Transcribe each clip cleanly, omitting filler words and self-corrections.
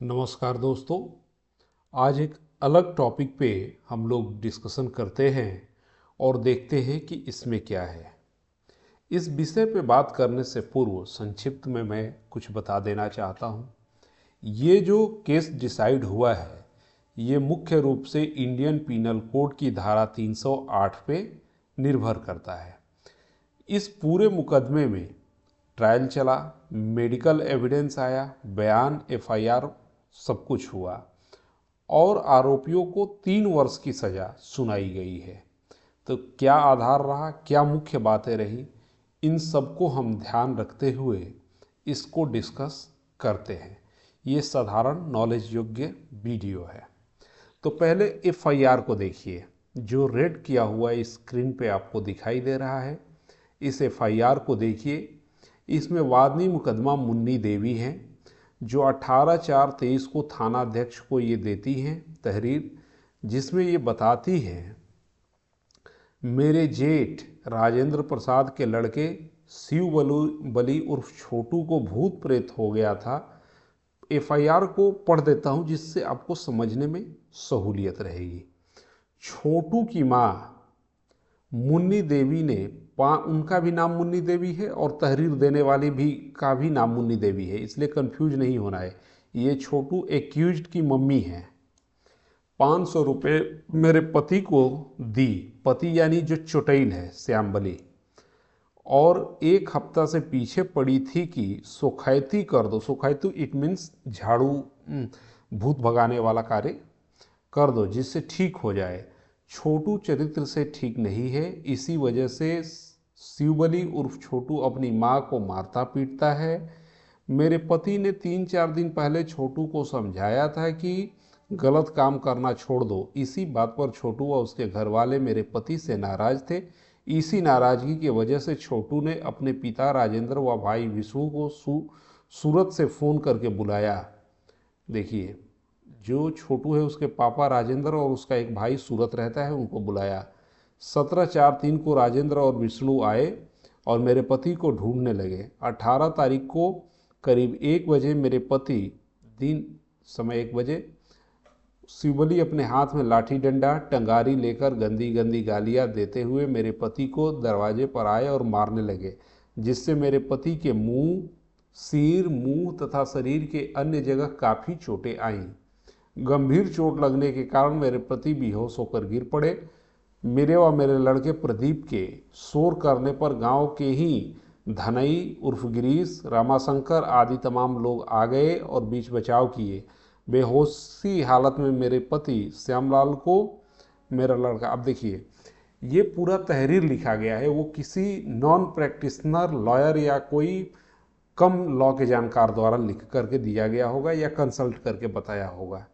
नमस्कार दोस्तों। आज एक अलग टॉपिक पे हम लोग डिस्कशन करते हैं और देखते हैं कि इसमें क्या है। इस विषय पे बात करने से पूर्व संक्षिप्त में मैं कुछ बता देना चाहता हूँ। ये जो केस डिसाइड हुआ है ये मुख्य रूप से इंडियन पीनल कोड की धारा 308 पे निर्भर करता है। इस पूरे मुकदमे में ट्रायल चला, मेडिकल एविडेंस आया, बयान, एफआईआर सब कुछ हुआ और आरोपियों को 3 वर्ष की सज़ा सुनाई गई है। तो क्या आधार रहा, क्या मुख्य बातें रही, इन सबको हम ध्यान रखते हुए इसको डिस्कस करते हैं। ये साधारण नॉलेज योग्य वीडियो है। तो पहले एफआईआर को देखिए, जो रेड किया हुआ स्क्रीन पे आपको दिखाई दे रहा है। इस एफआईआर को देखिए। इसमें वादनी मुकदमा मुन्नी देवी हैं, जो 18/4/23 को थाना अध्यक्ष को ये देती हैं तहरीर, जिसमें ये बताती हैं मेरे जेठ राजेंद्र प्रसाद के लड़के शिव बली उर्फ छोटू को भूत प्रेत हो गया था। एफआईआर को पढ़ देता हूँ जिससे आपको समझने में सहूलियत रहेगी। छोटू की माँ मुन्नी देवी ने उनका भी नाम मुन्नी देवी है और तहरीर देने वाली भी का भी नाम मुन्नी देवी है, इसलिए कंफ्यूज नहीं होना है। ये छोटू एक्यूज्ड की मम्मी है। 500 रुपये मेरे पति को दी, पति यानी जो चुटैल है श्यामबली, और 1 हफ्ता से पीछे पड़ी थी कि सोखैती कर दो। सोखैतु इट मीन्स झाड़ू, भूत भगाने वाला कार्य कर दो जिससे ठीक हो जाए। छोटू चरित्र से ठीक नहीं है, इसी वजह से शिवबली उर्फ छोटू अपनी माँ को मारता पीटता है। मेरे पति ने 3-4 दिन पहले छोटू को समझाया था कि गलत काम करना छोड़ दो। इसी बात पर छोटू व उसके घर वाले मेरे पति से नाराज थे। इसी नाराजगी की वजह से छोटू ने अपने पिता राजेंद्र व भाई विष्णु को सूरत से फ़ोन करके बुलाया। देखिए, जो छोटू है उसके पापा राजेंद्र और उसका एक भाई सूरत रहता है, उनको बुलाया। 17/4/3 को राजेंद्र और विष्णु आए और मेरे पति को ढूंढने लगे। 18 तारीख को करीब 1 बजे मेरे पति, दिन समय 1 बजे, शिवबली अपने हाथ में लाठी डंडा टंगारी लेकर गंदी गंदी गालियां देते हुए मेरे पति को दरवाजे पर आए और मारने लगे, जिससे मेरे पति के मुंह, सिर, मुंह तथा शरीर के अन्य जगह काफ़ी चोटें आईं। गंभीर चोट लगने के कारण मेरे पति बेहोश होकर गिर पड़े। मेरे व मेरे लड़के प्रदीप के शोर करने पर गांव के ही धनई उर्फ गिरीश, रामाशंकर आदि तमाम लोग आ गए और बीच बचाव किए। बेहोशी हालत में मेरे पति श्यामलाल को मेरा लड़का, अब देखिए ये पूरा तहरीर लिखा गया है, वो किसी नॉन प्रैक्टिशनर लॉयर या कोई कम लॉ के जानकार द्वारा लिख करके दिया गया होगा या कंसल्ट करके बताया होगा।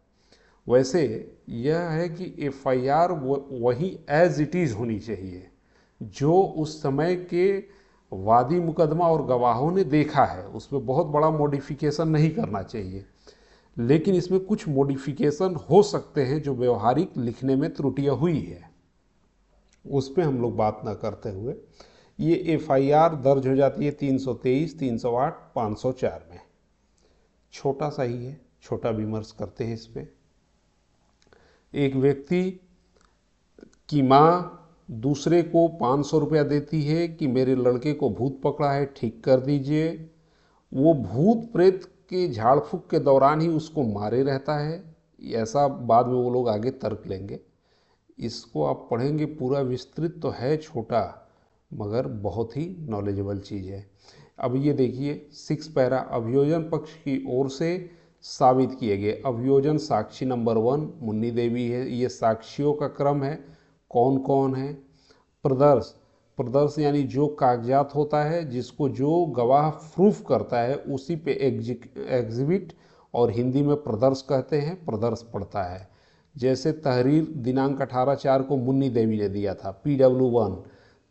वैसे यह है कि एफआईआर वही एज इट इज़ होनी चाहिए जो उस समय के वादी मुकदमा और गवाहों ने देखा है, उसमें बहुत बड़ा मॉडिफिकेशन नहीं करना चाहिए। लेकिन इसमें कुछ मॉडिफिकेशन हो सकते हैं जो व्यवहारिक लिखने में त्रुटियां हुई है, उस पर हम लोग बात ना करते हुए ये एफआईआर दर्ज हो जाती है 323, 308, 504 में। छोटा सा ही है, छोटा विमर्श करते हैं इस पर। एक व्यक्ति की माँ दूसरे को 500 रुपया देती है कि मेरे लड़के को भूत पकड़ा है, ठीक कर दीजिए। वो भूत प्रेत के झाड़ फूक के दौरान ही उसको मारे रहता है। ऐसा बाद में वो लोग आगे तर्क लेंगे, इसको आप पढ़ेंगे, पूरा विस्तृत तो है, छोटा मगर बहुत ही नॉलेजेबल चीज़ है। अब ये देखिए 6 पैरा, अभियोजन पक्ष की ओर से साबित किए गए अभियोजन साक्षी नंबर 1 मुन्नी देवी है। ये साक्षियों का क्रम है, कौन कौन है। प्रदर्श, प्रदर्श यानी जो कागजात होता है जिसको जो गवाह प्रूफ करता है उसी पे एग्जिबिट, और हिंदी में प्रदर्श कहते हैं, प्रदर्श पड़ता है। जैसे तहरीर दिनांक 18/4 को मुन्नी देवी ने दिया था, PW1,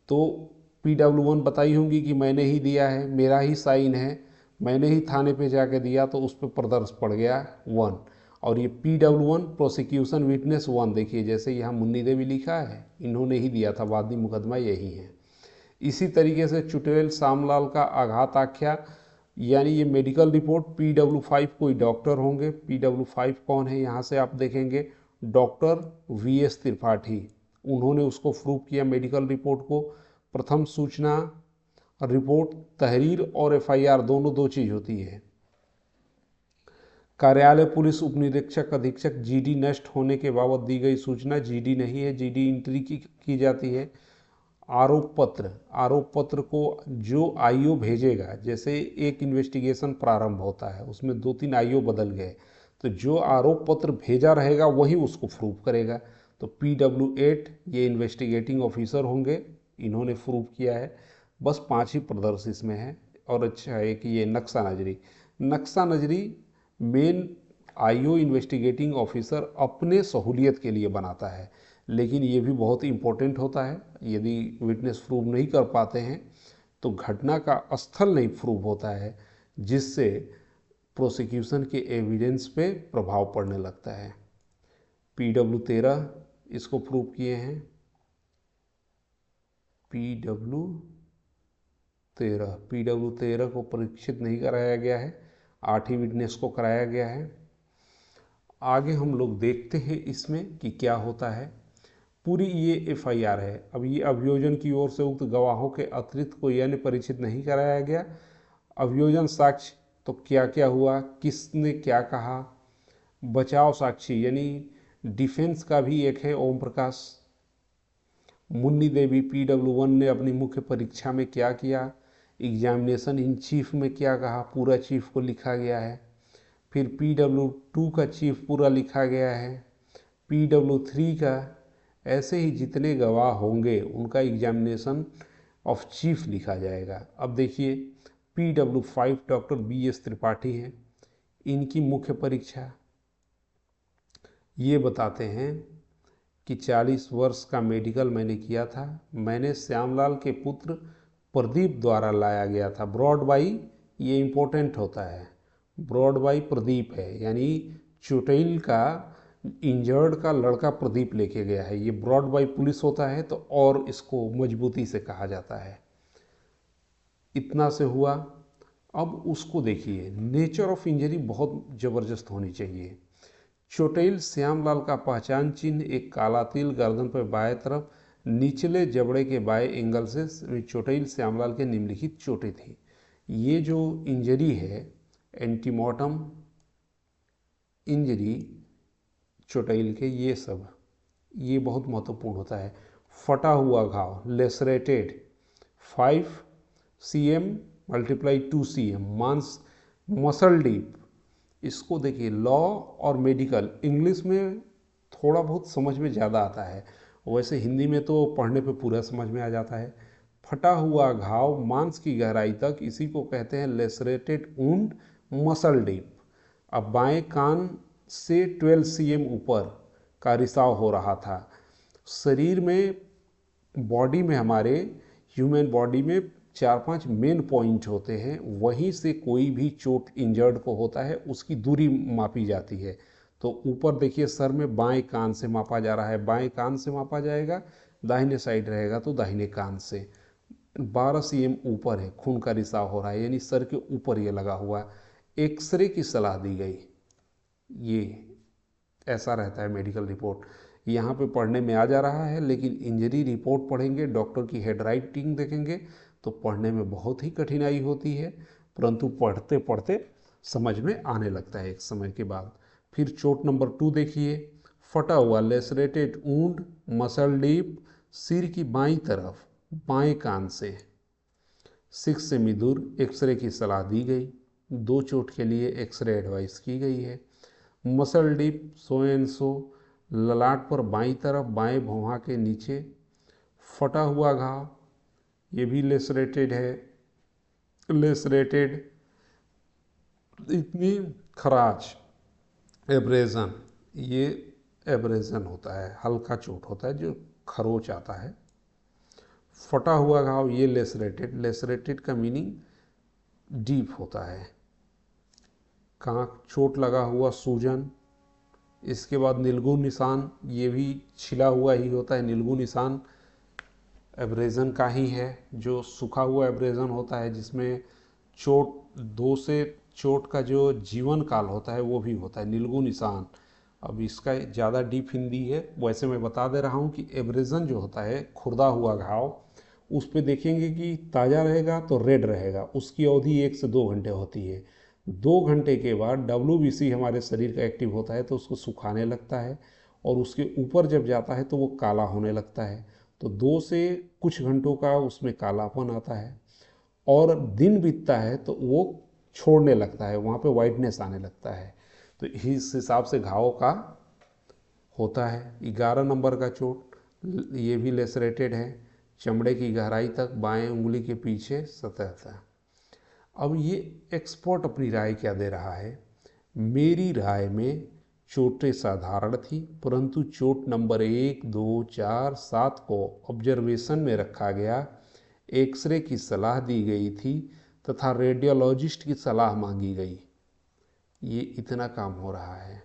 तो PW1 बताई होंगी कि मैंने ही दिया है, मेरा ही साइन है, मैंने ही थाने पे जाके दिया, तो उस पर प्रदर्श पड़ गया 1। और ये PW1 प्रोसिक्यूशन विटनेस 1, देखिए जैसे यहाँ मुन्नी देवी लिखा है, इन्होंने ही दिया था, वादी मुकदमा यही है। इसी तरीके से चुटेल श्यामलाल का आघात आख्या यानी ये मेडिकल रिपोर्ट PW5 कोई डॉक्टर होंगे। PW5 कौन है, यहाँ से आप देखेंगे डॉक्टर VS त्रिपाठी, उन्होंने उसको प्रूव किया मेडिकल रिपोर्ट को। प्रथम सूचना रिपोर्ट तहरीर और FIR दोनों दो चीज़ होती है। कार्यालय पुलिस उप निरीक्षक अधीक्षक GD नष्ट होने के बाबत दी गई सूचना, GD नहीं है, GD एंट्री की जाती है। आरोप पत्र को जो IO भेजेगा, जैसे एक इन्वेस्टिगेशन प्रारंभ होता है उसमें 2-3 IO बदल गए, तो जो आरोप पत्र भेजा रहेगा वही उसको प्रूव करेगा। तो PW8 ये इन्वेस्टिगेटिंग ऑफिसर होंगे, इन्होंने प्रूव किया है। बस 5 ही प्रदर्श इसमें है। और अच्छा है कि ये नक्शा नजरी मेन IO इन्वेस्टिगेटिंग ऑफिसर अपने सहूलियत के लिए बनाता है, लेकिन ये भी बहुत इम्पोर्टेंट होता है। यदि विटनेस प्रूव नहीं कर पाते हैं तो घटना का स्थल नहीं प्रूव होता है, जिससे प्रोसिक्यूशन के एविडेंस पे प्रभाव पड़ने लगता है। PW13 इसको प्रूव किए हैं। PW13 को परीक्षित नहीं कराया गया है, 8 ही विटनेस को कराया गया है। आगे हम लोग देखते हैं इसमें कि क्या होता है। पूरी ये FIR है। अब ये अभियोजन की ओर से उक्त गवाहों के अतिरिक्त कोई अन्य परिचित नहीं कराया गया। अभियोजन साक्ष्य तो क्या क्या हुआ, किसने क्या कहा। बचाव साक्षी यानी डिफेंस का भी एक है, ओम प्रकाश। मुन्नी देवी PW1 ने अपनी मुख्य परीक्षा में क्या किया, एग्जामिनेशन इन चीफ में क्या कहा, पूरा चीफ को लिखा गया है। फिर PW2 का चीफ पूरा लिखा गया है, PW3 का। ऐसे ही जितने गवाह होंगे उनका एग्जामिनेशन ऑफ चीफ लिखा जाएगा। अब देखिए PW5 डॉक्टर BS त्रिपाठी हैं, इनकी मुख्य परीक्षा ये बताते हैं कि 40 वर्ष का मेडिकल मैंने किया था। मैंने श्यामलाल के पुत्र प्रदीप द्वारा लाया गया था। ब्रॉड बाई ये इम्पोर्टेंट होता है, ब्रॉड बाई प्रदीप है, यानी चुटैल का इंजर्ड का लड़का प्रदीप लेके गया है। ये ब्रॉड बाई पुलिस होता है तो और इसको मजबूती से कहा जाता है। इतना से हुआ। अब उसको देखिए, नेचर ऑफ इंजरी बहुत ज़बरदस्त होनी चाहिए। चोटेल श्यामलाल का पहचान चिन्ह एक काला तिल गर्दन पर बाएं तरफ निचले जबड़े के बाएं एंगल से चोटेल श्यामलाल के निम्नलिखित चोटें थी। ये जो इंजरी है एंटीमॉर्टम इंजरी चोटेल के, ये बहुत महत्वपूर्ण होता है। फटा हुआ घाव लेसरेटेड 5 cm × 2 cm मांस मसल डीप। इसको देखिए, लॉ और मेडिकल इंग्लिश में थोड़ा बहुत समझ में ज़्यादा आता है, वैसे हिंदी में तो पढ़ने पे पूरा समझ में आ जाता है। फटा हुआ घाव मांस की गहराई तक, इसी को कहते हैं लेसरेटेड वुंड मसल डीप। अब बाएं कान से 12 cm ऊपर का रिसाव हो रहा था। शरीर में, बॉडी में, हमारे ह्यूमन बॉडी में 4-5 मेन पॉइंट होते हैं, वहीं से कोई भी चोट इंजर्ड को होता है उसकी दूरी मापी जाती है। तो ऊपर देखिए सर में बाएं कान से मापा जा रहा है, बाएं कान से मापा जाएगा, दाहिने साइड रहेगा तो दाहिने कान से। 12 cm ऊपर है, खून का रिसाव हो रहा है, यानी सर के ऊपर ये लगा हुआ। एक्सरे की सलाह दी गई, ये ऐसा रहता है मेडिकल रिपोर्ट। यहाँ पे पढ़ने में आ जा रहा है, लेकिन इंजरी रिपोर्ट पढ़ेंगे, डॉक्टर की हेड राइटिंग देखेंगे तो पढ़ने में बहुत ही कठिनाई होती है, परंतु पढ़ते पढ़ते समझ में आने लगता है एक समय के बाद। फिर चोट नंबर 2 देखिए, फटा हुआ लेसरेटेड वुंड मसल डीप, सिर की बाईं तरफ बाएं कान से 6 सेमी दूर। एक्सरे की सलाह दी गई, 2 चोट के लिए एक्सरे एडवाइस की गई है। मसल डीप 100 एंड 100 ललाट पर बाईं तरफ बाएं भौंहा के नीचे। फटा हुआ घाव, ये भी लेसरेटेड है। लेसरेटेड इतनी खराश एब्रेजन, ये एब्रेजन होता है, हल्का चोट होता है जो खरोच आता है। फटा हुआ घाव ये लेसरेटेड, लेसरेटेड का मीनिंग डीप होता है। कहाँ चोट लगा हुआ सूजन। इसके बाद नीलगू निशान, ये भी छिला हुआ ही होता है। नीलगू निशान एब्रेजन का ही है, जो सूखा हुआ एब्रेजन होता है जिसमें चोट दो से चोट का जो जीवन काल होता है वो भी होता है, नीलगु निशान। अब इसका ज़्यादा डीप हिंदी है, वैसे मैं बता दे रहा हूँ कि एब्रेजन जो होता है, खुरदा हुआ घाव, उस पे देखेंगे कि ताज़ा रहेगा तो रेड रहेगा, उसकी अवधि 1 से 2 घंटे होती है। 2 घंटे के बाद WBC हमारे शरीर का एक्टिव होता है तो उसको सुखाने लगता है, और उसके ऊपर जब जाता है तो वो काला होने लगता है। तो 2 से कुछ घंटों का उसमें कालापन आता है, और दिन बीतता है तो वो छोड़ने लगता है, वहाँ पे वाइटनेस आने लगता है। तो इस हिसाब से घाव का होता है। 11 नंबर का चोट, ये भी लेसरेटेड है, चमड़े की गहराई तक बाएं उंगली के पीछे सतह तक। अब ये एक्सपर्ट अपनी राय क्या दे रहा है। मेरी राय में चोटें साधारण थी, परंतु चोट नंबर 1, 2, 4, 7 को ऑब्जर्वेशन में रखा गया, एक्सरे की सलाह दी गई थी तथा रेडियोलॉजिस्ट की सलाह मांगी गई। ये इतना काम हो रहा है।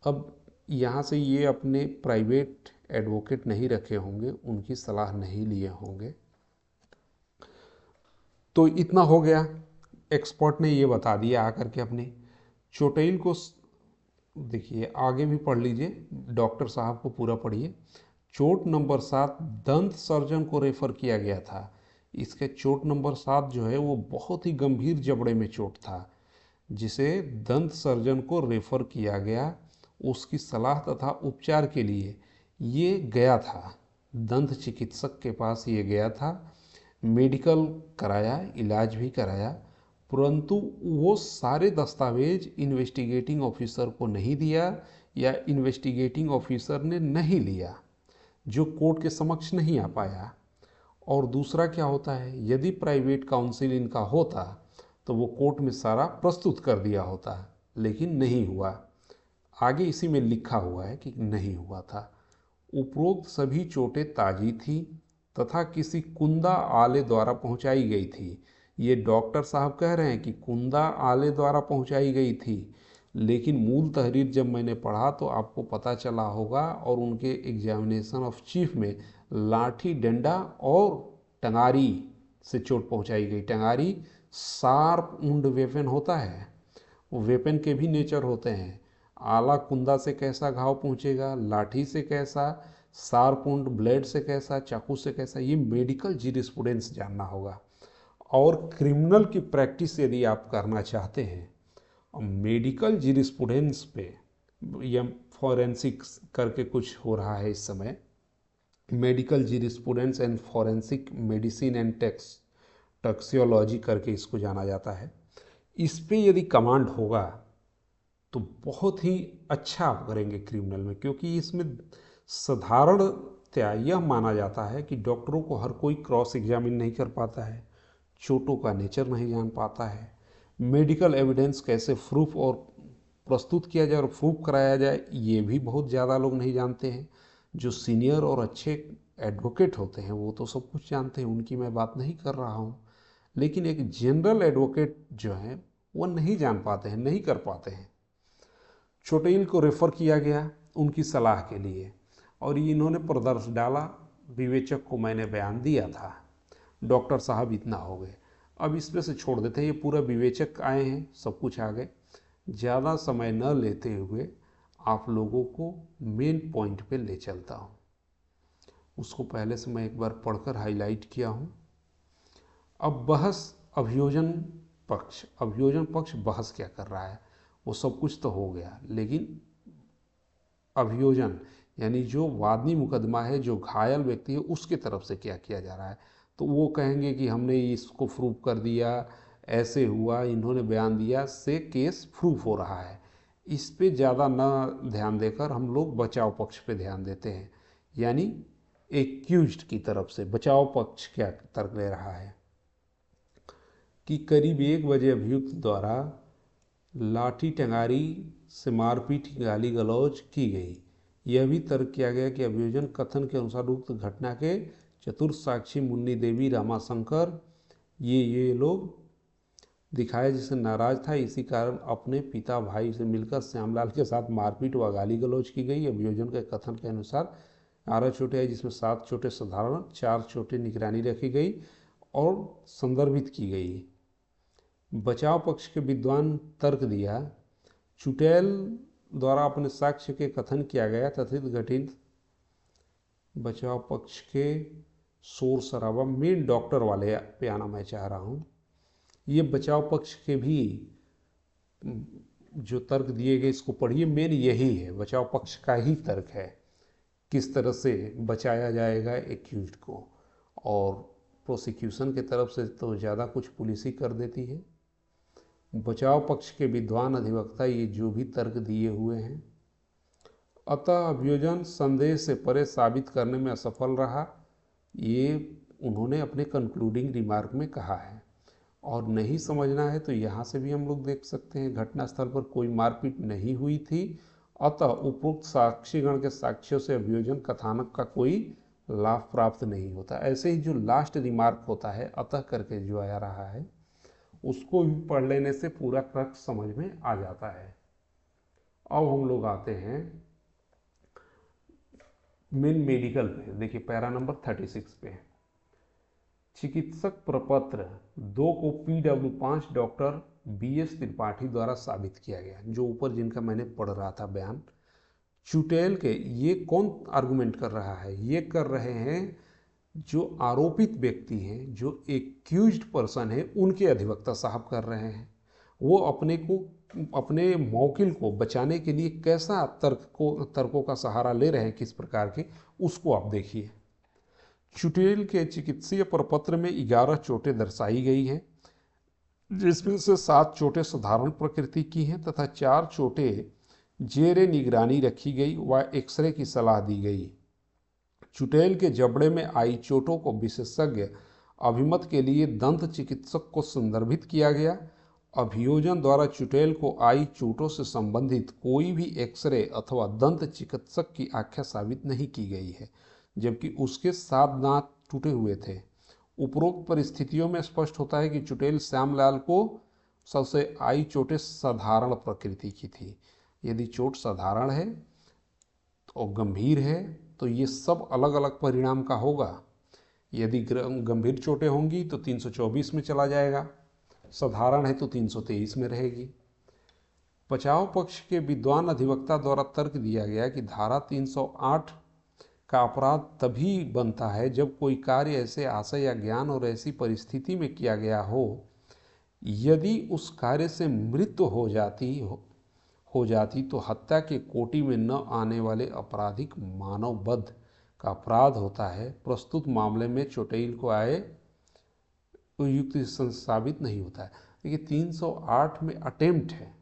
अब यहाँ से ये अपने प्राइवेट एडवोकेट नहीं रखे होंगे, उनकी सलाह नहीं लिए होंगे। तो इतना हो गया, एक्सपर्ट ने ये बता दिया आकर के अपने। चोटेल को देखिए, आगे भी पढ़ लीजिए, डॉक्टर साहब को पूरा पढ़िए। चोट नंबर 7 दंत सर्जन को रेफर किया गया था। इसके चोट नंबर 7 जो है वो बहुत ही गंभीर जबड़े में चोट था, जिसे दंत सर्जन को रेफर किया गया। उसकी सलाह तथा उपचार के लिए ये गया था, दंत चिकित्सक के पास ये गया था, मेडिकल कराया, इलाज भी कराया, परंतु वो सारे दस्तावेज इन्वेस्टिगेटिंग ऑफिसर को नहीं दिया, या इन्वेस्टिगेटिंग ऑफिसर ने नहीं लिया, जो कोर्ट के समक्ष नहीं आ पाया। और दूसरा क्या होता है, यदि प्राइवेट काउंसिल इनका होता तो वो कोर्ट में सारा प्रस्तुत कर दिया होता, लेकिन नहीं हुआ। आगे इसी में लिखा हुआ है कि नहीं हुआ था। उपरोक्त सभी चोटें ताजी थी तथा किसी कुंदा आले द्वारा पहुंचाई गई थी। ये डॉक्टर साहब कह रहे हैं कि कुंदा आले द्वारा पहुंचाई गई थी, लेकिन मूल तहरीर जब मैंने पढ़ा तो आपको पता चला होगा, और उनके एग्जामिनेशन ऑफ चीफ में लाठी डंडा और टंगारी से चोट पहुंचाई गई। टंगारी शार्प वुंड वेपन होता है, वो वेपन के भी नेचर होते हैं। आला कुंदा से कैसा घाव पहुंचेगा, लाठी से कैसा, शार्प वुंड ब्लेड से कैसा, चाकू से कैसा, ये मेडिकल जीरिस्प्रूडेंस जानना होगा। और क्रिमिनल की प्रैक्टिस यदि आप करना चाहते हैं, और मेडिकल जीरिस्प्रूडेंस पे या फॉरेंसिक्स करके कुछ हो रहा है इस समय, medical jurisprudence and forensic medicine and toxicology करके इसको जाना जाता है। इस पे यदि कमांड होगा तो बहुत ही अच्छा आप करेंगे क्रिमिनल में, क्योंकि इसमें साधारणतया यह माना जाता है कि डॉक्टरों को हर कोई क्रॉस एग्जामिन नहीं कर पाता है, चोटों का नेचर नहीं जान पाता है, मेडिकल एविडेंस कैसे प्रूफ और प्रस्तुत किया जाए और प्रूफ कराया जाए, ये भी बहुत ज़्यादा लोग नहीं जानते हैं। जो सीनियर और अच्छे एडवोकेट होते हैं वो तो सब कुछ जानते हैं, उनकी मैं बात नहीं कर रहा हूँ, लेकिन एक जनरल एडवोकेट जो है वो नहीं जान पाते हैं, नहीं कर पाते हैं। चोटेल को रेफ़र किया गया उनकी सलाह के लिए, और ये इन्होंने प्रदर्श डाला, विवेचक को मैंने बयान दिया था, डॉक्टर साहब इतना हो गए। अब इसमें से छोड़ देते हैं, ये पूरा विवेचक आए हैं, सब कुछ आ गए। ज़्यादा समय न लेते हुए आप लोगों को मेन पॉइंट पे ले चलता हूँ। उसको पहले से मैं एक बार पढ़कर हाईलाइट किया हूँ। अब बहस अभियोजन पक्ष, अभियोजन पक्ष बहस क्या कर रहा है, वो सब कुछ तो हो गया, लेकिन अभियोजन यानी जो वादनी मुकदमा है, जो घायल व्यक्ति है, उसके तरफ से क्या किया जा रहा है, तो वो कहेंगे कि हमने इसको प्रूफ कर दिया, ऐसे हुआ, इन्होंने बयान दिया, से केस प्रूफ हो रहा है। इस पे ज़्यादा न ध्यान देकर हम लोग बचाव पक्ष पे ध्यान देते हैं, यानी एक्यूज्ड की तरफ से बचाव पक्ष क्या तर्क ले रहा है कि करीब 1 बजे अभियुक्त द्वारा लाठी टंगारी से मारपीट, गाली गलौज की गई। यह भी तर्क किया गया कि अभियोजन कथन के अनुसार उक्त घटना के चतुर्थ साक्षी मुन्नी देवी, रामाशंकर, ये लोग दिखाए जिससे नाराज था, इसी कारण अपने पिता भाई से मिलकर श्यामलाल के साथ मारपीट व गाली गलौज की गई। अभियोजन के कथन के अनुसार 12 चोटें आई, जिसमें 7 चोटें साधारण, 4 चोटें निगरानी रखी गई और संदर्भित की गई। बचाव पक्ष के विद्वान तर्क दिया, चुटैल द्वारा अपने साक्ष्य के कथन किया गया तथित घटित। बचाव पक्ष के शोर शराबा, मेन डॉक्टर वाले पे आना मैं चाह रहा हूँ। ये बचाव पक्ष के भी जो तर्क दिए गए इसको पढ़िए, मेन यही है, बचाव पक्ष का ही तर्क है किस तरह से बचाया जाएगा एक्यूज्ड को। और प्रोसिक्यूशन के तरफ से तो ज़्यादा कुछ पुलिस ही कर देती है। बचाव पक्ष के विद्वान अधिवक्ता ये जो भी तर्क दिए हुए हैं, अतः अभियोजन संदेह से परे साबित करने में असफल रहा, ये उन्होंने अपने कंक्लूडिंग रिमार्क में कहा है। और नहीं समझना है तो यहाँ से भी हम लोग देख सकते हैं, घटनास्थल पर कोई मारपीट नहीं हुई थी, अतः उपरोक्त साक्षीगण के साक्ष्यों से अभियोजन कथानक का कोई लाभ प्राप्त नहीं होता। ऐसे ही जो लास्ट रिमार्क होता है अतः करके जो आ रहा है, उसको भी पढ़ लेने से पूरा क्रक्स समझ में आ जाता है। अब हम लोग आते हैं मेन मेडिकल पे। देखिए पैरा नंबर 36 पे, चिकित्सक प्रपत्र 2 को PW5 डॉक्टर BS त्रिपाठी द्वारा साबित किया गया, जो ऊपर जिनका मैंने पढ़ रहा था बयान। चुटैल के ये कौन आर्गुमेंट कर रहा है, ये कर रहे हैं जो आरोपित व्यक्ति हैं, जो एक्यूज्ड पर्सन है, उनके अधिवक्ता साहब कर रहे हैं। वो अपने मौकिल को बचाने के लिए कैसा तर्कों का सहारा ले रहे हैं, किस प्रकार के, उसको आप देखिए। चुटैल के चिकित्सीय प्रपत्र में 11 चोटें दर्शाई गई हैं, जिसमें से 7 चोटें साधारण प्रकृति की हैं तथा 4 चोटें जेरे निगरानी रखी गई व एक्सरे की सलाह दी गई। चुटैल के जबड़े में आई चोटों को विशेषज्ञ अभिमत के लिए दंत चिकित्सक को संदर्भित किया गया। अभियोजन द्वारा चुटैल को आई चोटों से संबंधित कोई भी एक्सरे अथवा दंत चिकित्सक की आख्या साबित नहीं की गई है, जबकि उसके 7 दांत टूटे हुए थे। उपरोक्त परिस्थितियों में स्पष्ट होता है कि चुटैल श्यामलाल को सबसे आई चोटें साधारण प्रकृति की थी। यदि चोट साधारण है और गंभीर है तो ये सब अलग अलग परिणाम का होगा। यदि गंभीर चोटें होंगी तो 324 में चला जाएगा, साधारण है तो 323 में रहेगी। बचाव पक्ष के विद्वान अधिवक्ता द्वारा तर्क दिया गया कि धारा 308 का अपराध तभी बनता है जब कोई कार्य ऐसे आशय या ज्ञान और ऐसी परिस्थिति में किया गया हो, यदि उस कार्य से मृत्यु हो जाती तो हत्या के कोटि में न आने वाले आपराधिक मानववध का अपराध होता है। प्रस्तुत मामले में चुटैल को आए युक्त साबित नहीं होता है। देखिए 308 में अटेम्प्ट है,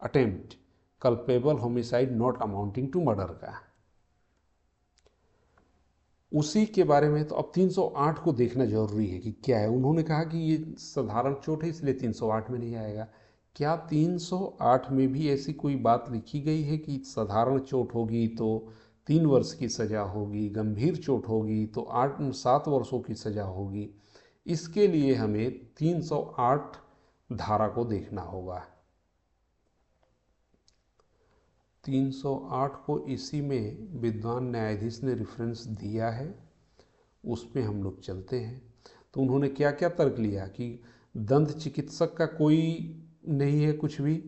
attempt culpable homicide not amounting to murder का, उसी के बारे में तो अब 308 को देखना जरूरी है कि क्या है। उन्होंने कहा कि ये साधारण चोट है इसलिए 308 में नहीं आएगा। क्या 308 में भी ऐसी कोई बात लिखी गई है कि साधारण चोट होगी तो 3 वर्ष की सज़ा होगी, गंभीर चोट होगी तो 7 वर्षों की सज़ा होगी? इसके लिए हमें 308 धारा को देखना होगा। 308 को इसी में विद्वान न्यायाधीश ने रेफरेंस दिया है, उसमें हम लोग चलते हैं। तो उन्होंने क्या क्या तर्क लिया कि दंत चिकित्सक का कोई नहीं है कुछ भी,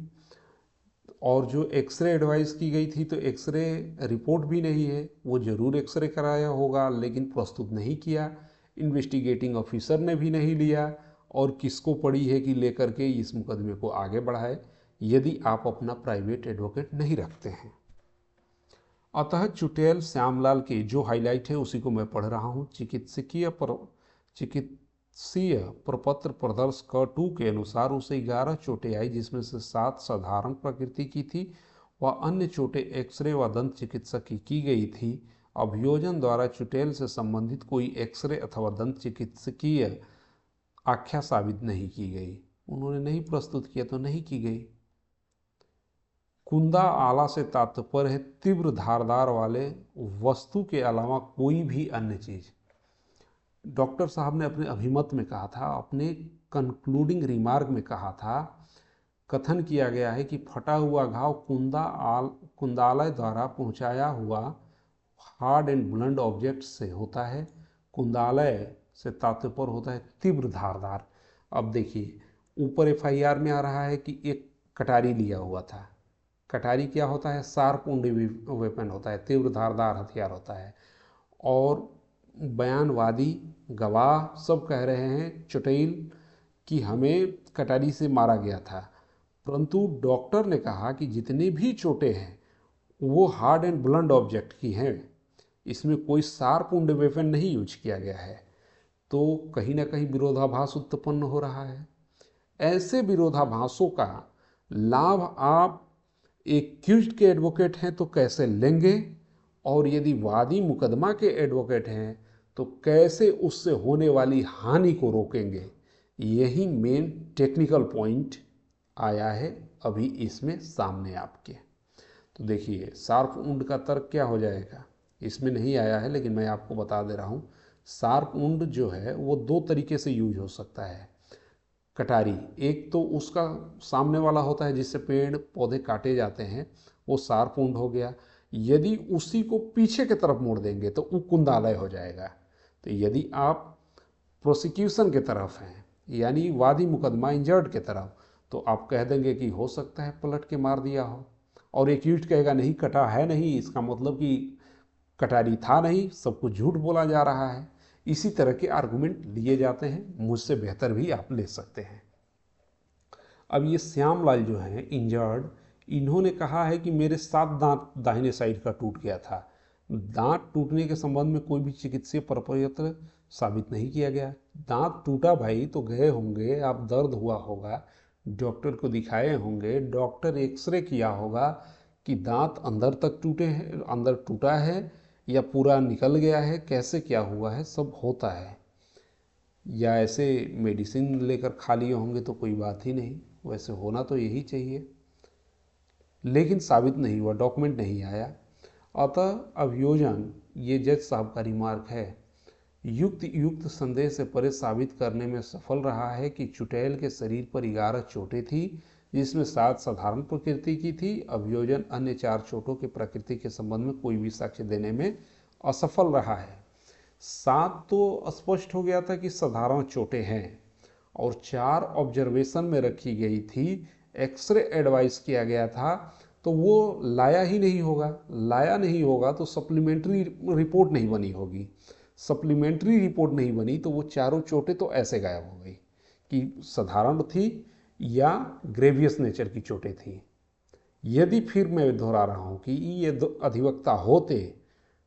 और जो एक्सरे एडवाइस की गई थी तो एक्सरे रिपोर्ट भी नहीं है। वो ज़रूर एक्सरे कराया होगा लेकिन प्रस्तुत नहीं किया, इन्वेस्टिगेटिंग ऑफिसर ने भी नहीं लिया, और किसको पड़ी है कि लेकर के इस मुकदमे को आगे बढ़ाए, यदि आप अपना प्राइवेट एडवोकेट नहीं रखते हैं। अतः चुटैल श्यामलाल के जो हाईलाइट है उसी को मैं पढ़ रहा हूँ। चिकित्सीय प्रपत्र प्रदर्श क 2 के अनुसार उसे 11 चोटें आई, जिसमें से 7 साधारण प्रकृति की थी व अन्य चोटें एक्सरे व दंत चिकित्सक की गई थी। अभियोजन द्वारा चुटैल से संबंधित कोई एक्सरे अथवा दंत चिकित्सकीय आख्या साबित नहीं की गई। उन्होंने नहीं प्रस्तुत किया तो नहीं की गई। कुंदा आला से तात्पर्य है तीव्र धारदार वाले वस्तु के अलावा कोई भी अन्य चीज। डॉक्टर साहब ने अपने अभिमत में कहा था, अपने कंक्लूडिंग रिमार्क में कहा था, कथन किया गया है कि फटा हुआ घाव कुंदालय द्वारा पहुंचाया हुआ हार्ड एंड ब्लंट ऑब्जेक्ट से होता है। कुंदालय से तात्पर्य होता है तीव्र धारदार। अब देखिए ऊपर एफआईआर में आ रहा है कि एक कटारी लिया हुआ था। कटारी क्या होता है? शार्प वुंड वेपन होता है, तीव्र धारदार हथियार होता है। और बयानवादी गवाह सब कह रहे हैं चुटेल कि हमें कटारी से मारा गया था, परंतु डॉक्टर ने कहा कि जितनी भी चोटें हैं वो हार्ड एंड ब्लंट ऑब्जेक्ट की हैं, इसमें कोई शार्प वुंड वेपन नहीं यूज किया गया है। तो कहीं ना कहीं विरोधाभास उत्पन्न हो रहा है। ऐसे विरोधाभासों का लाभ आप एक क्यूज्ड के एडवोकेट हैं तो कैसे लेंगे, और यदि वादी मुकदमा के एडवोकेट हैं तो कैसे उससे होने वाली हानि को रोकेंगे। यही मेन टेक्निकल पॉइंट आया है अभी इसमें सामने आपके। तो देखिए शार्प वुंड का तर्क क्या हो जाएगा, इसमें नहीं आया है लेकिन मैं आपको बता दे रहा हूँ। शार्प वुंड जो है वो दो तरीके से यूज हो सकता है। कटारी, एक तो उसका सामने वाला होता है जिससे पेड़ पौधे काटे जाते हैं, वो शार्प वुंड हो गया। यदि उसी को पीछे की तरफ मोड़ देंगे तो वो कुंदालय हो जाएगा। तो यदि आप प्रोसिक्यूशन के तरफ हैं, यानी वादी मुकदमा इंजर्ड के तरफ, तो आप कह देंगे कि हो सकता है पलट के मार दिया हो, और एक्यूज्ड कहेगा नहीं कटा है नहीं, इसका मतलब कि कटारी था नहीं, सब कुछ झूठ बोला जा रहा है। इसी तरह के आर्गुमेंट लिए जाते हैं, मुझसे बेहतर भी आप ले सकते हैं। अब ये श्यामलाल जो हैं इंजर्ड, इन्होंने कहा है कि मेरे 7 दांत दाहिने साइड का टूट गया था। दांत टूटने के संबंध में कोई भी चिकित्सीय प्रपत्र साबित नहीं किया गया। दांत टूटा भाई तो गए होंगे आप, दर्द हुआ होगा, डॉक्टर को दिखाए होंगे, डॉक्टर एक्सरे किया होगा कि दांत अंदर तक टूटे हैं, अंदर टूटा है या पूरा निकल गया है, कैसे क्या हुआ है, सब होता है। या ऐसे मेडिसिन लेकर खा लिए होंगे तो कोई बात ही नहीं, वैसे होना तो यही चाहिए, लेकिन साबित नहीं हुआ, डॉक्यूमेंट नहीं आया। अतः अभियोजन, ये जज साहब का रिमार्क है, युक्त संदेह से परे साबित करने में सफल रहा है कि चुटैल के शरीर पर 11 चोटें थी, जिसमें 7 साधारण प्रकृति की थी। अभियोजन अन्य 4 चोटों के प्रकृति के संबंध में कोई भी साक्ष्य देने में असफल रहा है। 7 तो स्पष्ट हो गया था कि साधारण चोटें हैं, और 4 ऑब्जर्वेशन में रखी गई थी, एक्सरे एडवाइस किया गया था, तो वो लाया ही नहीं होगा। लाया नहीं होगा तो सप्लीमेंट्री रिपोर्ट नहीं बनी होगी। सप्लीमेंट्री रिपोर्ट नहीं बनी तो वो चारों चोटें तो ऐसे गायब हो गई कि साधारण थी या ग्रेवियस नेचर की चोटें थी। यदि फिर मैं दोहरा रहा हूँ कि ये अधिवक्ता होते,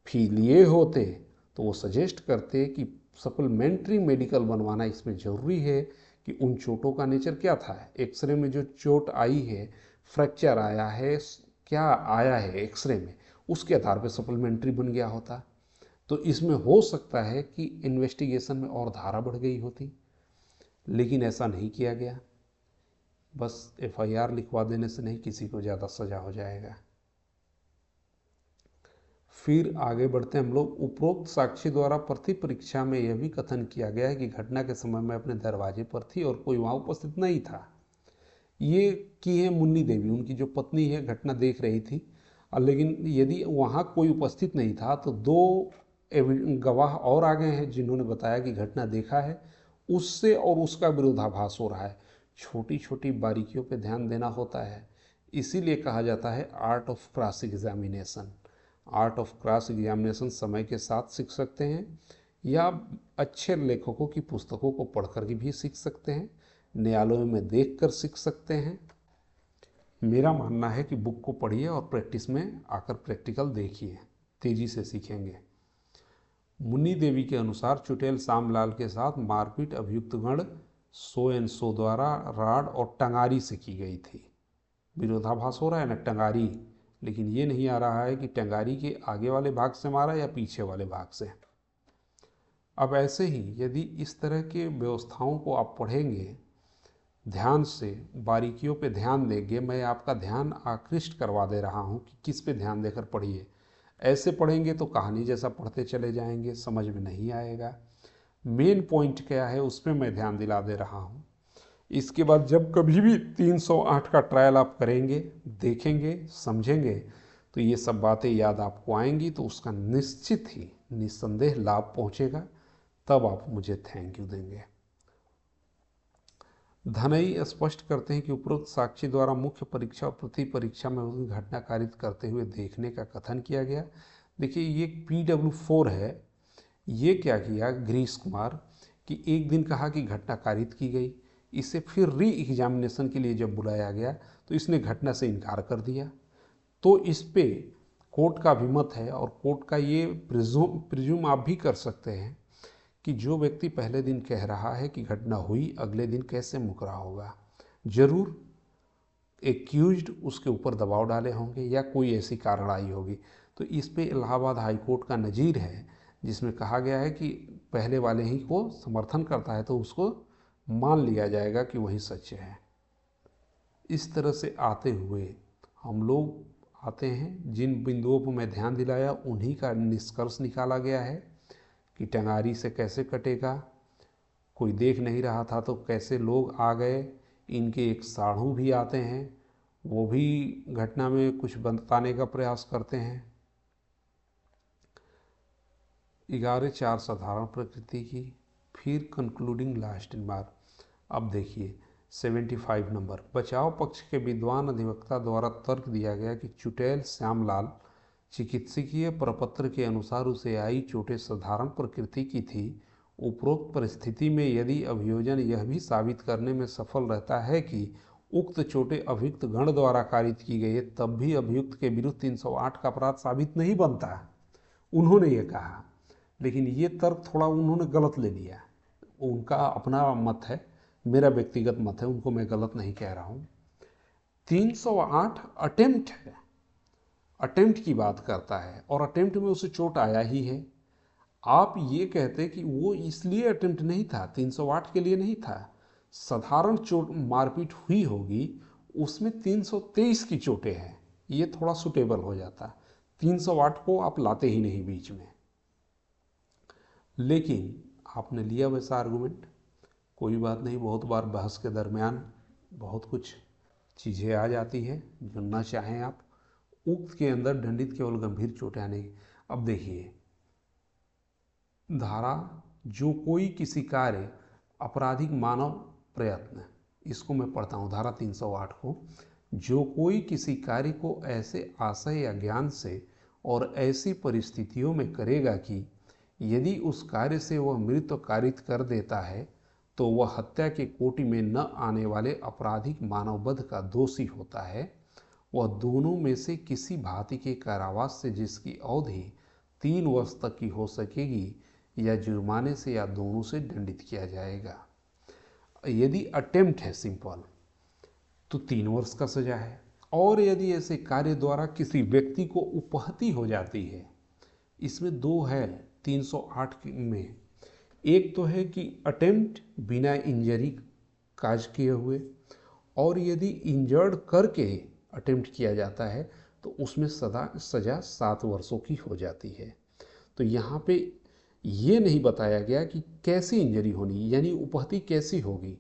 फी लिए होते, तो वो सजेस्ट करते कि सप्लीमेंट्री मेडिकल बनवाना इसमें ज़रूरी है कि उन चोटों का नेचर क्या था, एक्सरे में जो चोट आई है, फ्रैक्चर आया है, क्या आया है एक्सरे में, उसके आधार पर सप्लीमेंट्री बन गया होता। तो इसमें हो सकता है कि इन्वेस्टिगेशन में और धारा बढ़ गई होती, लेकिन ऐसा नहीं किया गया। बस एफआईआर लिखवा देने से नहीं किसी को ज़्यादा सजा हो जाएगा। फिर आगे बढ़ते हम लोग। उपरोक्त साक्षी द्वारा प्रति परीक्षा में यह भी कथन किया गया है कि घटना के समय में अपने दरवाजे पर थी और कोई वहाँ उपस्थित नहीं था। ये की है मुन्नी देवी, उनकी जो पत्नी है, घटना देख रही थी। लेकिन यदि वहाँ कोई उपस्थित नहीं था तो 2 गवाह और आ गए हैं जिन्होंने बताया कि घटना देखा है, उससे और उसका विरोधाभास हो रहा है। छोटी छोटी बारीकियों पे ध्यान देना होता है, इसीलिए कहा जाता है art of cross examination. Art of cross examination समय के साथ सीख सकते हैं, या अच्छे लेखकों की पुस्तकों को पढ़कर भी सीख सकते हैं, न्यायालयों में देखकर सीख सकते हैं। मेरा मानना है कि बुक को पढ़िए और प्रैक्टिस में आकर प्रैक्टिकल देखिए, तेजी से सीखेंगे। मुन्नी देवी के अनुसार चुटेल श्यामलाल के साथ मारपीट अभियुक्तगण सो एन सो द्वारा राड और टंगारी से की गई थी। विरोधाभास हो रहा है ना, टंगारी, लेकिन ये नहीं आ रहा है कि टंगारी के आगे वाले भाग से मारा या पीछे वाले भाग से। अब ऐसे ही यदि इस तरह के व्यवस्थाओं को आप पढ़ेंगे, ध्यान से बारीकियों पे ध्यान देंगे, मैं आपका ध्यान आकृष्ट करवा दे रहा हूँ कि किस पे ध्यान देकर पढ़िए। ऐसे पढ़ेंगे तो कहानी जैसा पढ़ते चले जाएंगे, समझ में नहीं आएगा। मेन पॉइंट क्या है उस पर मैं ध्यान दिला दे रहा हूँ। इसके बाद जब कभी भी 308 का ट्रायल आप करेंगे, देखेंगे, समझेंगे, तो ये सब बातें याद आपको आएंगी, तो उसका निश्चित ही निस्संदेह लाभ पहुँचेगा। तब आप मुझे थैंक यू देंगे। धनई स्पष्ट करते हैं कि उपरोक्त साक्षी द्वारा मुख्य परीक्षा और प्रति परीक्षा में उसकी घटना कारित करते हुए देखने का कथन किया गया। देखिए ये PW4 है। ये क्या किया गिरीश कुमार कि एक दिन कहा कि घटना कारित की गई, इसे फिर री एग्जामिनेशन के लिए जब बुलाया गया तो इसने घटना से इनकार कर दिया। तो इस पे कोर्ट का भी मत है और कोर्ट का ये प्रिज्यूम आप भी कर सकते हैं कि जो व्यक्ति पहले दिन कह रहा है कि घटना हुई, अगले दिन कैसे मुकरा होगा। जरूर एक्यूज्ड उसके ऊपर दबाव डाले होंगे या कोई ऐसी कारण आई होगी। तो इस पे इलाहाबाद हाई कोर्ट का नज़ीर है जिसमें कहा गया है कि पहले वाले ही को समर्थन करता है तो उसको मान लिया जाएगा कि वही सच है। इस तरह से आते हुए हम लोग आते हैं, जिन बिंदुओं पर मैं ध्यान दिलाया उन्हीं का निष्कर्ष निकाला गया है कि टंगारी से कैसे कटेगा, कोई देख नहीं रहा था तो कैसे लोग आ गए। इनके एक साढ़ू भी आते हैं, वो भी घटना में कुछ बताने का प्रयास करते हैं। 11/4 साधारण प्रकृति की, फिर कंक्लूडिंग लास्ट रिमार्क। अब देखिए 75 नंबर, बचाव पक्ष के विद्वान अधिवक्ता द्वारा तर्क दिया गया कि चुटैल श्यामलाल चिकित्सकीय प्रपत्र के अनुसार उसे आई चोटें साधारण प्रकृति की थी। उपरोक्त परिस्थिति में यदि अभियोजन यह भी साबित करने में सफल रहता है कि उक्त चोटें अभियुक्त गण द्वारा कारित की गई है, तब भी अभियुक्त के विरुद्ध 308 का अपराध साबित नहीं बनता। उन्होंने ये कहा, लेकिन ये तर्क थोड़ा उन्होंने गलत ले लिया। उनका अपना मत है, मेरा व्यक्तिगत मत है, उनको मैं गलत नहीं कह रहा हूँ। 308 अटेम्प्ट है, अटेम्प्ट की बात करता है और अटेम्प्ट में उसे चोट आया ही है। आप ये कहते कि वो इसलिए अटेम्प्ट नहीं था, 308 के लिए नहीं था, साधारण चोट मारपीट हुई होगी, उसमें 323 की चोटें हैं, ये थोड़ा सुटेबल हो जाता। 308 को आप लाते ही नहीं बीच में। लेकिन आपने लिया वैसा आर्गूमेंट, कोई बात नहीं, बहुत बार बहस के दरमियान बहुत कुछ चीज़ें आ जाती है जो ना चाहें आप। उक्त के अंदर दंडित केवल गंभीर चोटें आने। अब देखिए धारा, जो कोई किसी कार्य आपराधिक मानव प्रयत्न, इसको मैं पढ़ता हूँ धारा 308 को। जो कोई किसी कार्य को ऐसे आशय या ज्ञान से और ऐसी परिस्थितियों में करेगा कि यदि उस कार्य से वह मृत्यु कारित कर देता है तो वह हत्या के कोटि में न आने वाले आपराधिक मानववध का दोषी होता है, वह दोनों में से किसी भांति के कारावास से जिसकी अवधि 3 वर्ष तक की हो सकेगी या जुर्माने से या दोनों से दंडित किया जाएगा। यदि अटेम्प्ट है सिंपल तो 3 वर्ष का सजा है, और यदि ऐसे कार्य द्वारा किसी व्यक्ति को उपहति हो जाती है, इसमें दो है 308 में। एक तो है कि अटेम्प्ट बिना इंजरी काज किए हुए, और यदि इंजर्ड करके अटेम्प्ट किया जाता है तो उसमें सजा 7 वर्षों की हो जाती है। तो यहाँ पे ये नहीं बताया गया कि कैसी इंजरी होनी, यानी उपहति कैसी होगी,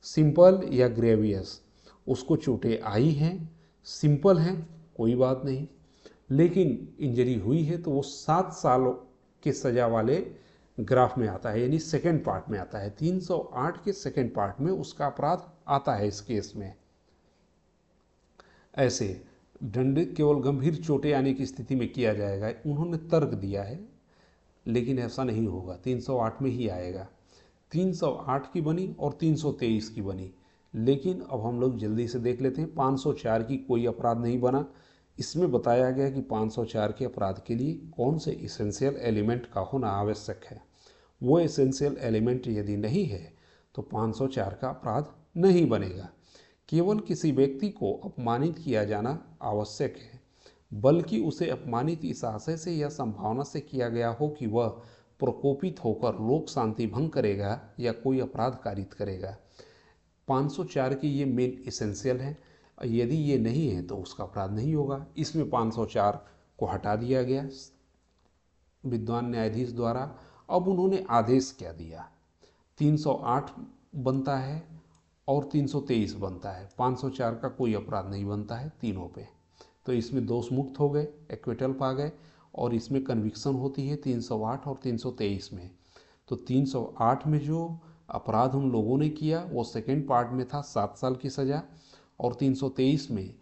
सिंपल या ग्रेवियस। उसको चोटें आई हैं, सिंपल हैं, कोई बात नहीं, लेकिन इंजरी हुई है तो वो 7 साल के सजा वाले ग्राफ में आता है, यानी सेकेंड पार्ट में आता है। 308 के सेकेंड पार्ट में उसका अपराध आता है इस केस में। ऐसे दंडित केवल गंभीर चोटें आने की स्थिति में किया जाएगा, उन्होंने तर्क दिया है, लेकिन ऐसा नहीं होगा, 308 में ही आएगा। 308 की बनी और 323 की बनी, लेकिन अब हम लोग जल्दी से देख लेते हैं। 504 की कोई अपराध नहीं बना। इसमें बताया गया कि 504 के अपराध के लिए कौन से इसेंशियल एलिमेंट का होना आवश्यक है। वो इसेंशियल एलिमेंट यदि नहीं है तो 504 का अपराध नहीं बनेगा। केवल किसी व्यक्ति को अपमानित किया जाना आवश्यक है, बल्कि उसे अपमानित इस आशय से या संभावना से किया गया हो कि वह प्रकोपित होकर लोक शांति भंग करेगा या कोई अपराध कारित करेगा। 504 की ये मेन इसेंशियल है, यदि ये नहीं है तो उसका अपराध नहीं होगा। इसमें 504 को हटा दिया गया विद्वान न्यायाधीश द्वारा। अब उन्होंने आदेश क्या दिया, 308 बनता है और 323 बनता है, 504 का कोई अपराध नहीं बनता है तीनों पे। तो इसमें दोष मुक्त हो गए, एक्विटल पा गए, और इसमें कन्विक्शन होती है 308 और 323 में। तो 308 में जो अपराध उन लोगों ने किया, वो सेकेंड पार्ट में था 7 साल की सज़ा, और 323 में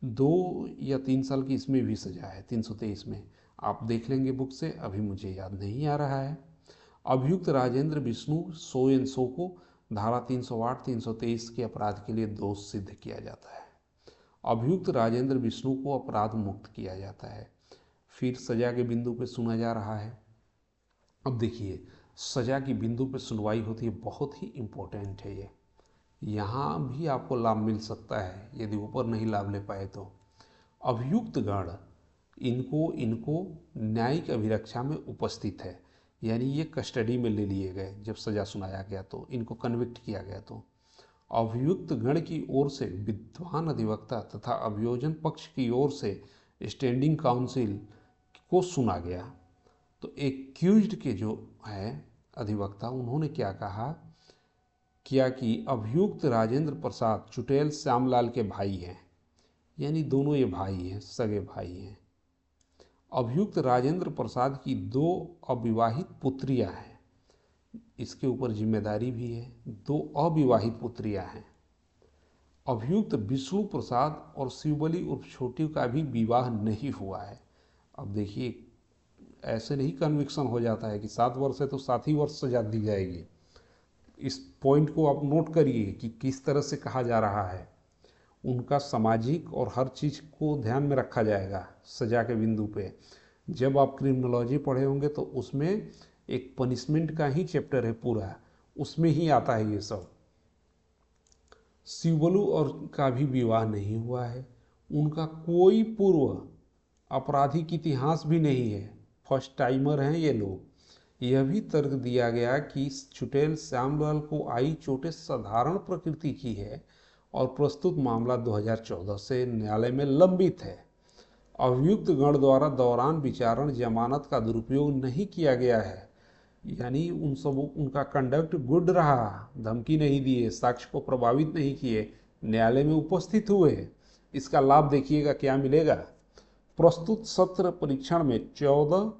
2 या 3 साल की इसमें भी सज़ा है। 323 में आप देख लेंगे बुक से, अभी मुझे याद नहीं आ रहा है। अभियुक्त राजेंद्र विष्णु सो एन सो को धारा 308 323 के अपराध के लिए दोष सिद्ध किया जाता है। अभियुक्त राजेंद्र विष्णु को अपराध मुक्त किया जाता है। फिर सजा के बिंदु पे सुना जा रहा है। अब देखिए, सजा की बिंदु पे सुनवाई होती है, बहुत ही इम्पोर्टेंट है ये। यहाँ भी आपको लाभ मिल सकता है यदि ऊपर नहीं लाभ ले पाए तो। अभियुक्त गण इनको इनको न्यायिक अभिरक्षा में उपस्थित है, यानी ये कस्टडी में ले लिए गए जब सजा सुनाया गया तो, इनको कन्विक्ट किया गया तो। अभियुक्त गण की ओर से विद्वान अधिवक्ता तथा अभियोजन पक्ष की ओर से स्टैंडिंग काउंसिल को सुना गया। तो एक्यूज्ड के जो है अधिवक्ता, उन्होंने क्या कहा कि अभियुक्त राजेंद्र प्रसाद चुटेल श्यामलाल के भाई हैं, यानी दोनों ये भाई हैं, सगे भाई हैं। अभियुक्त राजेंद्र प्रसाद की 2 अविवाहित पुत्रियां हैं, इसके ऊपर जिम्मेदारी भी है। 2 अविवाहित पुत्रियां हैं। अभियुक्त विष्णु प्रसाद और शिवबली उर्फ छोटी का भी विवाह नहीं हुआ है। अब देखिए, ऐसे नहीं कन्विक्शन हो जाता है कि 7 वर्ष है तो 7 ही वर्ष सजा दी जाएगी। इस पॉइंट को आप नोट करिए कि किस तरह से कहा जा रहा है। उनका सामाजिक और हर चीज़ को ध्यान में रखा जाएगा सजा के बिंदु पे। जब आप क्रिमिनोलॉजी पढ़े होंगे तो उसमें एक पनिशमेंट का ही चैप्टर है पूरा, उसमें ही आता है ये सब। शिवबलू और का भी विवाह नहीं हुआ है, उनका कोई पूर्व आपराधिक इतिहास भी नहीं है, फर्स्ट टाइमर हैं ये लोग। यह भी तर्क दिया गया कि चुटेल श्यामलाल को आई चोटें साधारण प्रकृति की है और प्रस्तुत मामला 2014 से न्यायालय में लंबित है। अभियुक्त गण द्वारा दौरान विचारण जमानत का दुरुपयोग नहीं किया गया है, यानी उनका कंडक्ट गुड रहा, धमकी नहीं दिए, साक्ष्य को प्रभावित नहीं किए, न्यायालय में उपस्थित हुए। इसका लाभ देखिएगा क्या मिलेगा। प्रस्तुत सत्र परीक्षण में 14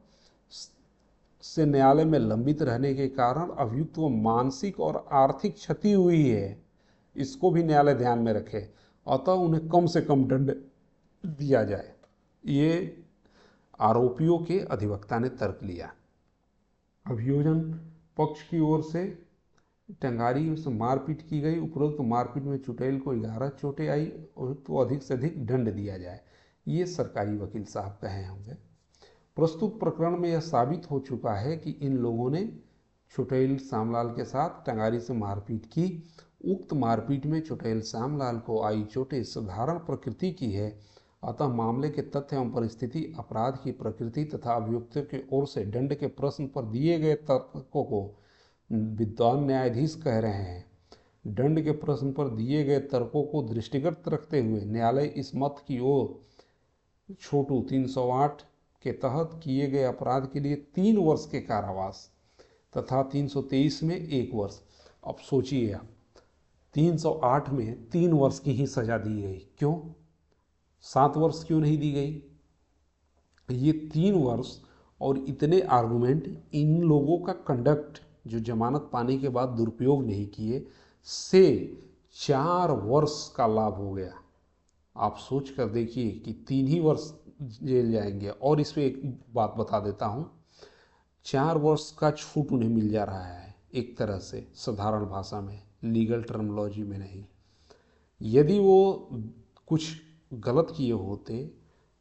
से न्यायालय में लंबित रहने के कारण अभियुक्त को मानसिक और आर्थिक क्षति हुई है, इसको भी न्यायालय ध्यान में रखे, अतः उन्हें कम से कम दंड दिया जाए। ये आरोपियों के अधिवक्ता ने तर्क लिया। अभियोजन पक्ष की ओर से टंगारी से मारपीट की गई, उपरोक्त मारपीट में चुटेल को 11 चोटें आई और तो अधिक से अधिक दंड दिया जाए, ये सरकारी वकील साहब कहे होंगे। प्रस्तुत प्रकरण में यह साबित हो चुका है कि इन लोगों ने चुटेल श्यामलाल के साथ टंगारी से मारपीट की। उक्त मारपीट में चुटेल श्यामलाल को आई चोटें साधारण प्रकृति की है, अतः मामले के तथ्य एवं परिस्थिति, अपराध की प्रकृति तथा अभियुक्तों की ओर से दंड के प्रश्न पर दिए गए तर्कों को विद्वान न्यायाधीश कह रहे हैं। दंड के प्रश्न पर दिए गए तर्कों को दृष्टिगत रखते हुए न्यायालय इस मत की ओर छोटू 308 के तहत किए गए अपराध के लिए 3 वर्ष के कारावास तथा 323 में 1 वर्ष। अब सोचिए आप, 308 में 3 वर्ष की ही सजा दी गई, क्यों 7 वर्ष क्यों नहीं दी गई? ये 3 वर्ष और इतने आर्गुमेंट, इन लोगों का कंडक्ट जो जमानत पाने के बाद दुरुपयोग नहीं किए से 4 वर्ष का लाभ हो गया। आप सोच कर देखिए कि 3 ही वर्ष जेल जाएंगे। और इस पर एक बात बता देता हूँ, 4 वर्ष का छूट उन्हें मिल जा रहा है एक तरह से, साधारण भाषा में, लीगल टर्मिनोलॉजी में नहीं। यदि वो कुछ गलत किए होते,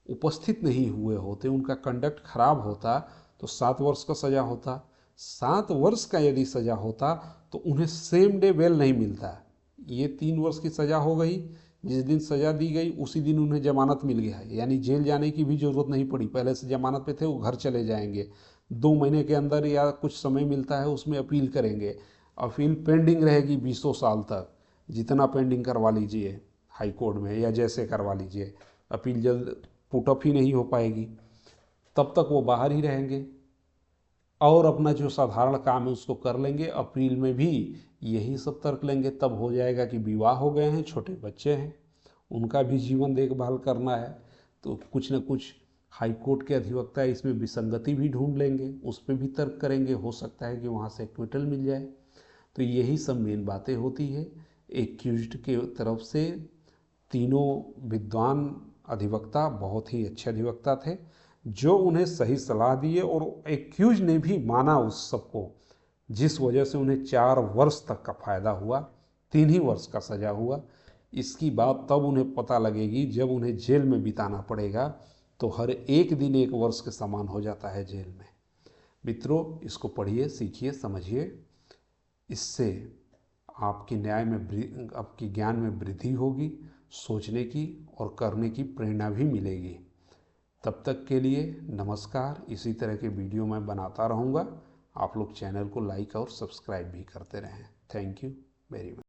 उपस्थित नहीं हुए होते, उनका कंडक्ट खराब होता तो 7 वर्ष का सज़ा होता। 7 वर्ष का यदि सज़ा होता तो उन्हें सेम डे बेल नहीं मिलता। ये 3 वर्ष की सज़ा हो गई, जिस दिन सज़ा दी गई उसी दिन उन्हें जमानत मिल गया, यानी जेल जाने की भी ज़रूरत नहीं पड़ी। पहले से जमानत पे थे, वो घर चले जाएंगे। 2 महीने के अंदर या कुछ समय मिलता है, उसमें अपील करेंगे। अपील पेंडिंग रहेगी 20 साल तक, जितना पेंडिंग करवा लीजिए हाई कोर्ट में या जैसे करवा लीजिए, अपील जल्द पुटअप ही नहीं हो पाएगी। तब तक वो बाहर ही रहेंगे और अपना जो साधारण काम है उसको कर लेंगे। अप्रैल में भी यही सब तर्क लेंगे, तब हो जाएगा कि विवाह हो गए हैं, छोटे बच्चे हैं, उनका भी जीवन देखभाल करना है, तो कुछ न कुछ हाई कोर्ट के अधिवक्ता इसमें विसंगति भी ढूंढ लेंगे, उस पर भी तर्क करेंगे। हो सकता है कि वहाँ से एक्विटल मिल जाए। तो यही सब मेन बातें होती है। एक्यूज्ड के तरफ से तीनों विद्वान अधिवक्ता बहुत ही अच्छे अधिवक्ता थे जो उन्हें सही सलाह दिए, और एक्यूज ने भी माना उस सबको, जिस वजह से उन्हें 4 वर्ष तक का फायदा हुआ, 3 ही वर्ष का सजा हुआ। इसकी बात तब उन्हें पता लगेगी जब उन्हें जेल में बिताना पड़ेगा, तो हर एक दिन 1 वर्ष के समान हो जाता है जेल में। मित्रों, इसको पढ़िए, सीखिए, समझिए। इससे आपकी आपकी ज्ञान में वृद्धि होगी, सोचने की और करने की प्रेरणा भी मिलेगी। तब तक के लिए नमस्कार। इसी तरह के वीडियो मैं बनाता रहूँगा। आप लोग चैनल को लाइक और सब्सक्राइब भी करते रहें। Thank you very much.